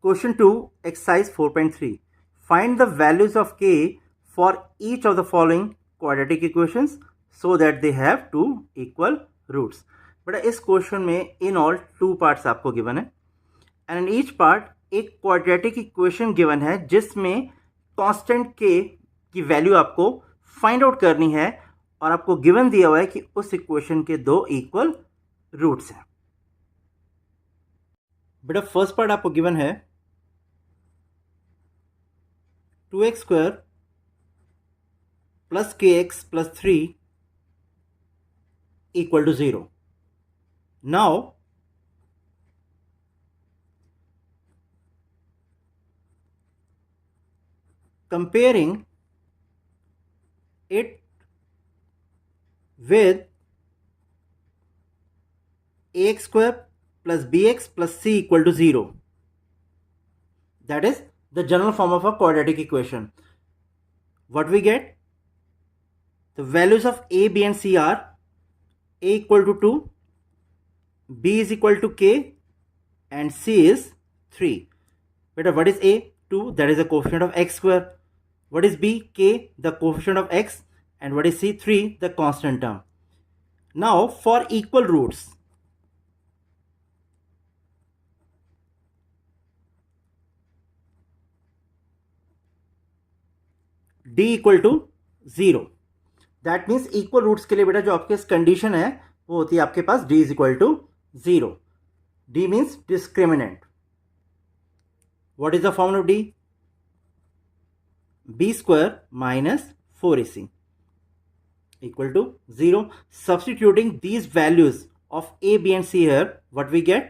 Question 2, exercise 4.3. Find the values of k for each of the following quadratic equations so that they have two equal roots. बेटा इस question में in all 2 parts आपको given है and in each part एक quadratic equation given है जिसमें constant k की value आपको फाइंड आउट करनी है और आपको गिवन दिया हुआ है कि उस इक्वेशन के 2 इक्वल रूट्स हैं. बेटा फर्स्ट पार्ट आपको गिवन है 2x square plus kx plus 3 equal to 0. Now comparing it with ax square plus bx plus c equal to 0. That is the general form of a quadratic equation. What we get? The values of a, b and c are a equal to 2, b is equal to k and c is 3. Beta, what is a? 2, that is the coefficient of x square. What is b? K, the coefficient of x. And what is c? 3, the constant term. Now for equal roots, d equal to 0. That means equal roots के लिए बेटा जो आपके condition है वो होती है आपके पास d is equal to 0. d means discriminant. What is the formula of d? b square minus 4ac equal to 0. Substituting these values of a, b and c here, what we get?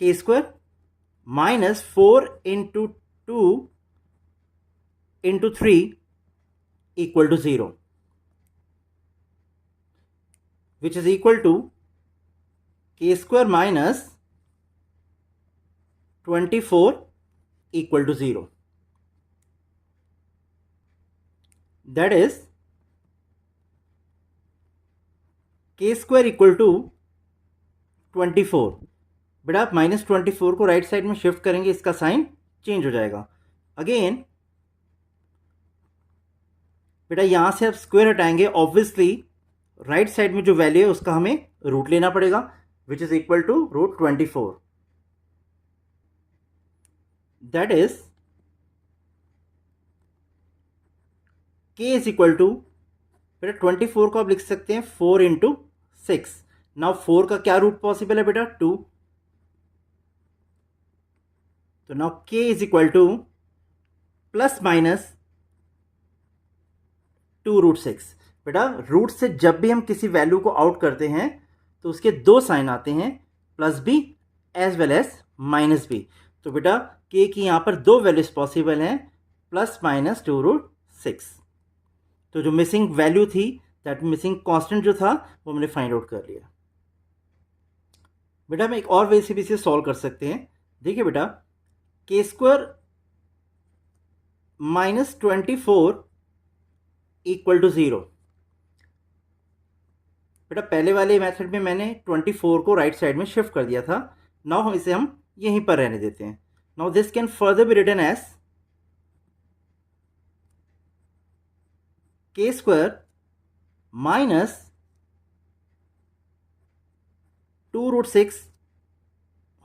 k square minus 4 into 2 into 3 equal to 0, which is equal to k square minus 24 equal to 0. That is k square equal to 24. बेटा आप -24 को right side में shift करेंगे, इसका sign change हो जाएगा. Again बेटा यहां से आप स्क्वायर हटाएंगे, ऑब्वियसली राइट साइड में जो वैल्यू है उसका हमें रूट लेना पड़ेगा, which is equal to root 24. That is k is equal to, बेटा 24 को आप लिख सकते हैं 4 इंटू 6. नाउ 4 का क्या रूट पॉसिबल है बेटा? 2. तो now k is equal to plus minus 2 root 6. बेटा रूट से जब भी हम किसी वैल्यू को आउट करते हैं तो उसके 2 साइन आते हैं, plus B as well as minus B. तो बेटा k की यहां पर 2 वैल्यूज पॉसिबल हैं, प्लस माइनस 2 रूट 6. तो जो मिसिंग वैल्यू थी, दैट मिसिंग कांस्टेंट जो था वो मैंने फाइंड आउट कर लिया. बेटा हम एक और वे से भी इसे सॉल्व कर सकते हैं. देखिए बेटा k square minus 24 equal to 0. बेटा पहले वाले मेथड में मैंने 24 को राइट साइड में शिफ्ट कर दिया था. नाउ हम इसे यहीं पर रहने देते हैं. Now this can further be written as k square minus 2 root 6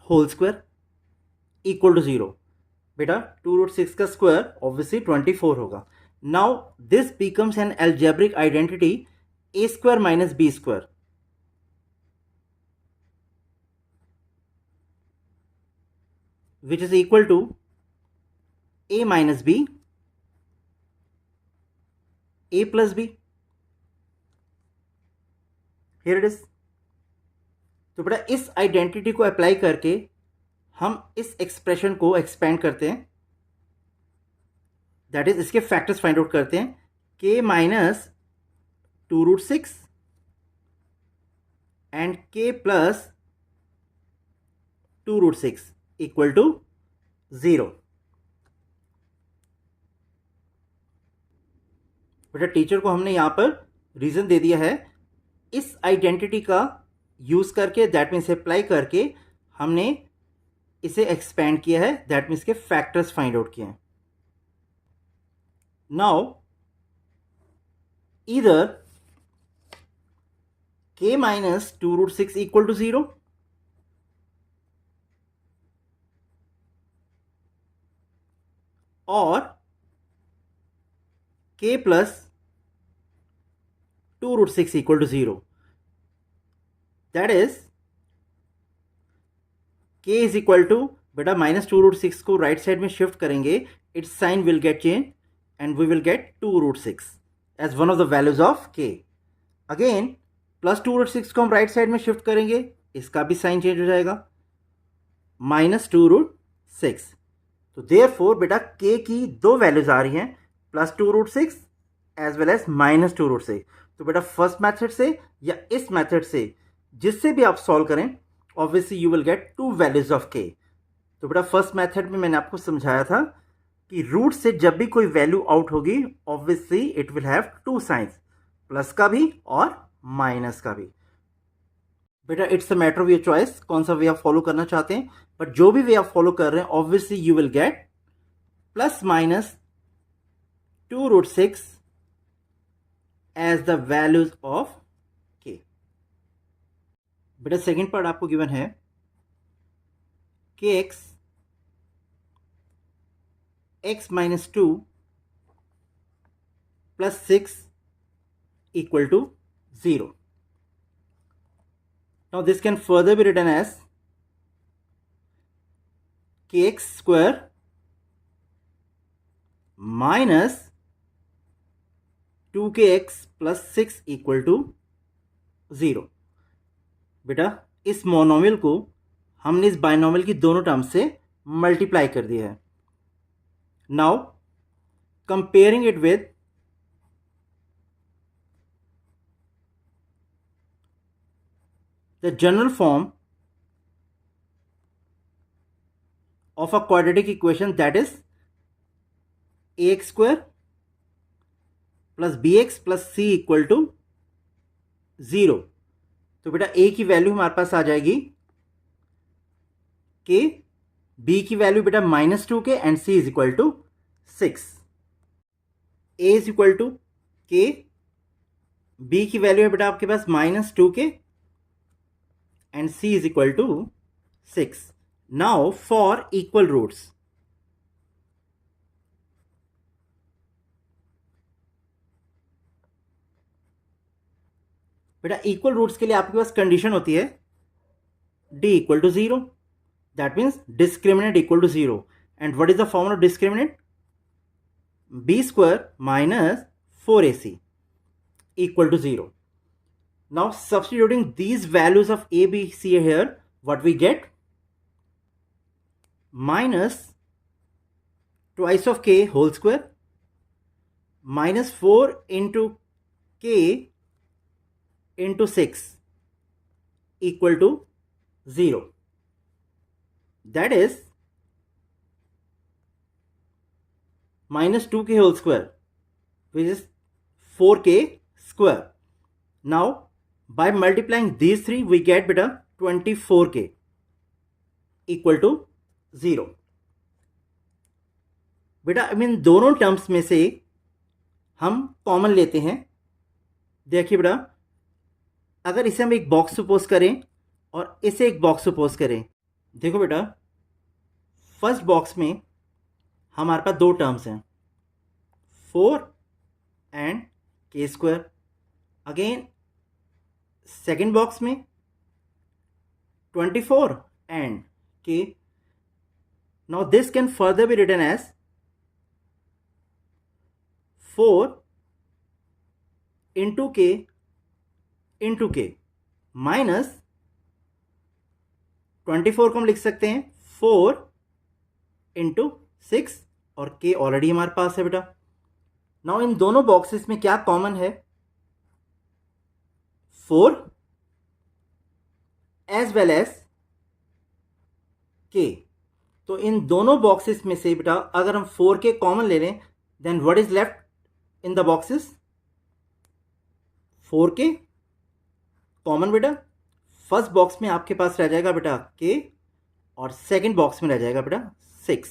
whole square equal to 0. बेटा 2 रूट 6 का स्क्वायर ऑब्वियसली 24 होगा. Now this becomes an algebraic identity a square minus b square. Which is equal to a minus b, a plus b. Here it is. तो बेटा इस identity को apply करके हम इस एक्सप्रेशन को एक्सपेंड करते हैं, दैट इज इसके फैक्टर्स फाइंड आउट करते हैं. k minus 2 root 6 and k plus 2 root 6 equal to 0. बेटा टीचर को हमने यहां पर रीजन दे दिया है. इस आइडेंटिटी का यूज करके, दैट मीन्स अप्लाई करके, हमने इसे एक्सपेंड किया है, दैट मीन्स के फैक्टर्स फाइंड आउट किए हैं. Now either k minus 2 root 6 equal to 0 or k plus 2 root 6 equal to 0. That is k is equal to, बेटा माइनस 2 रूट 6 को राइट साइड में शिफ्ट करेंगे, its sign will get change and we will get 2 root 6 as one of the values of k. Again plus 2 root 6 को हम right side में shift करेंगे, इसका भी साइन चेंज हो जाएगा, माइनस 2 रूट 6. तो देयरफॉर बेटा k की दो वैल्यूज आ रही हैं, plus 2 root 6 as well as minus 2 root 6. तो बेटा फर्स्ट मेथड से या इस मेथड से जिससे भी आप सॉल्व करें, obviously you will gate to values of k. तो बेटा फर्स्ट मेथड में मैंने आपको समझाया था कि रूट से जब भी कोई वैल्यू आउट होगी, obviously it will have two signs, plus का भी और माइनस का भी. बेटा it's a matter of your choice कौन सा वे आप फॉलो करना चाहते हैं, बट जो भी वे आप फॉलो कर रहे हैं, obviously you will get plus minus 2 root 6 as the values of k. बेटा सेकेंड पार्ट आपको गिवन है kx x minus 2 plus 6 equal to 0. Now this can further be written as kx square minus 2kx plus 6 equal to 0. बेटा इस monomial को हमने इस binomial की दोनों टर्म से मल्टीप्लाई कर दिया है. Now comparing it with the general form of a quadratic equation, that is ax square plus bx plus c equal to 0. तो बेटा a की वैल्यू हमारे पास आ जाएगी k, b की वैल्यू बेटा minus 2k and c is equal to 6. a is equal to k, b की value है बेटा आपके पास minus 2k and c is equal to 6. Now for equal roots, बेटा इक्वल रूट्स के लिए आपके पास कंडीशन होती है d equal to 0. That means discriminant equal to 0. And what is the formula of discriminant? b square minus 4ac equal to 0. Now substituting these values of a, b, c here, what we get? Minus twice of k whole square minus 4 into k into 6 equal to 0. That is minus 2k whole square, which is 4k square. Now by multiplying these three we get beta 24k equal to 0. बेटा I mean दोनों terms में से हम common लेते हैं. देखिए बेटा, अगर इसे हम एक बॉक्स सपोज करें और इसे एक बॉक्स सपोज करें, देखो बेटा फर्स्ट बॉक्स में हमारे पास दो टर्म्स हैं, 4 and k square. Again second box में 24 and k. Now this can further be written as 4 into k minus 24 को हम लिख सकते हैं 4 इंटू 6 और k ऑलरेडी हमारे पास है बेटा. नाउ इन दोनों बॉक्सेस में क्या कॉमन है? 4 एज वेल एज k. तो इन दोनों बॉक्सेस में से बेटा अगर हम 4k कॉमन ले लें, then what is left in the boxes? 4k common बेटा. फर्स्ट बॉक्स में आपके पास रह जाएगा बेटा k और सेकंड बॉक्स में रह जाएगा बेटा 6।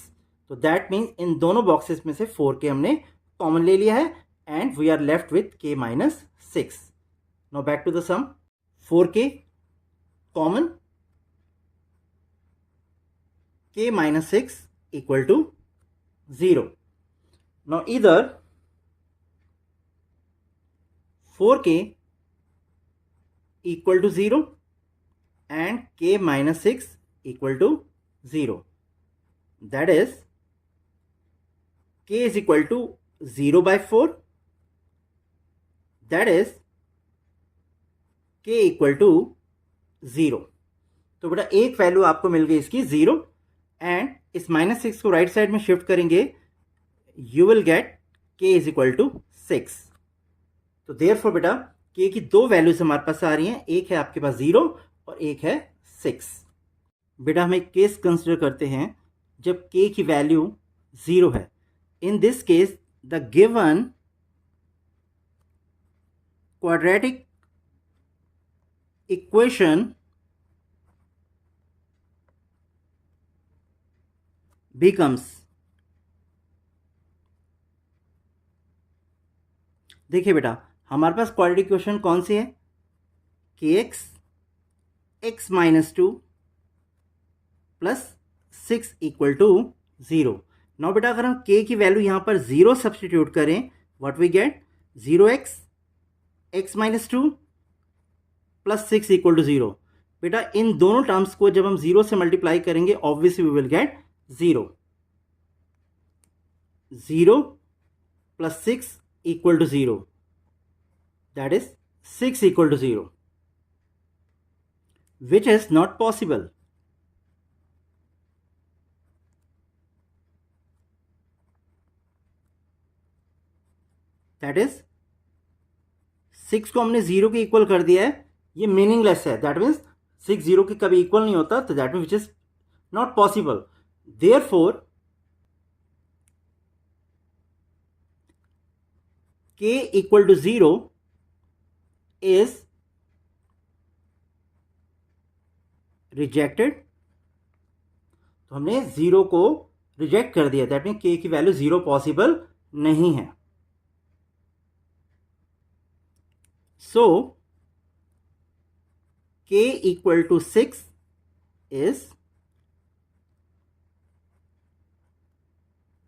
तो दैट मीन्स इन दोनों बॉक्सेस में से 4k हमने कॉमन ले लिया है and we are left with k minus 6। Now back to the sum. 4k common, k minus 6 equal to 0. Now either 4k equal to 0 and k minus 6 equal to 0. That is k is equal to 0 by 4. That is k equal to 0. तो बेटा एक value आपको मिल गई इसकी 0 and इस -6 को right side में shift करेंगे, you will get k is equal to 6। तो देयरफॉर बेटा k की दो वैल्यूज हमारे पास आ रही हैं, एक है आपके पास 0 और एक है 6। बेटा हम एक केस कंसिडर करते हैं जब k की वैल्यू 0 है। In this case the given quadratic equation becomes, देखिए बेटा हमारे पास क्वाड्रेटिक इक्वेशन कौन सी है, kx x minus 2 plus 6 equal to 0। Now बेटा अगर हम k की वैल्यू यहां पर 0 सब्सटीट्यूट करें, what we get 0x x minus 2 plus 6 equal to 0। बेटा इन दोनों टर्म्स को जब हम 0 से मल्टीप्लाई करेंगे obviously we will get 0 plus 6 equal to 0. That is 6 equal to 0, which is not possible. That is 6 को हमने 0 के इक्वल कर दिया है, ये मीनिंगलेस है। दैट मीन्स 6 0 के कभी इक्वल नहीं होता, तो that means which is not possible. Therefore k equal to 0 is rejected। तो हमने 0 को रिजेक्ट कर दिया, दैट मीन k की वैल्यू 0 पॉसिबल नहीं है। सो k equal to 6 is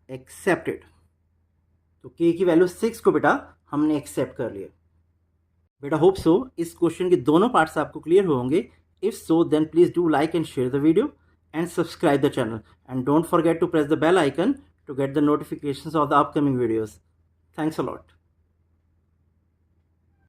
accepted. तो k की वैल्यू 6 को बेटा हमने एक्सेप्ट कर लिया। बेटा होप सो इस क्वेश्चन के दोनों पार्ट्स आपको क्लियर होंगे। If so then please do like and share the video and subscribe the channel and don't forget to press the bell icon to get the notifications of the upcoming videos. Thanks a lot.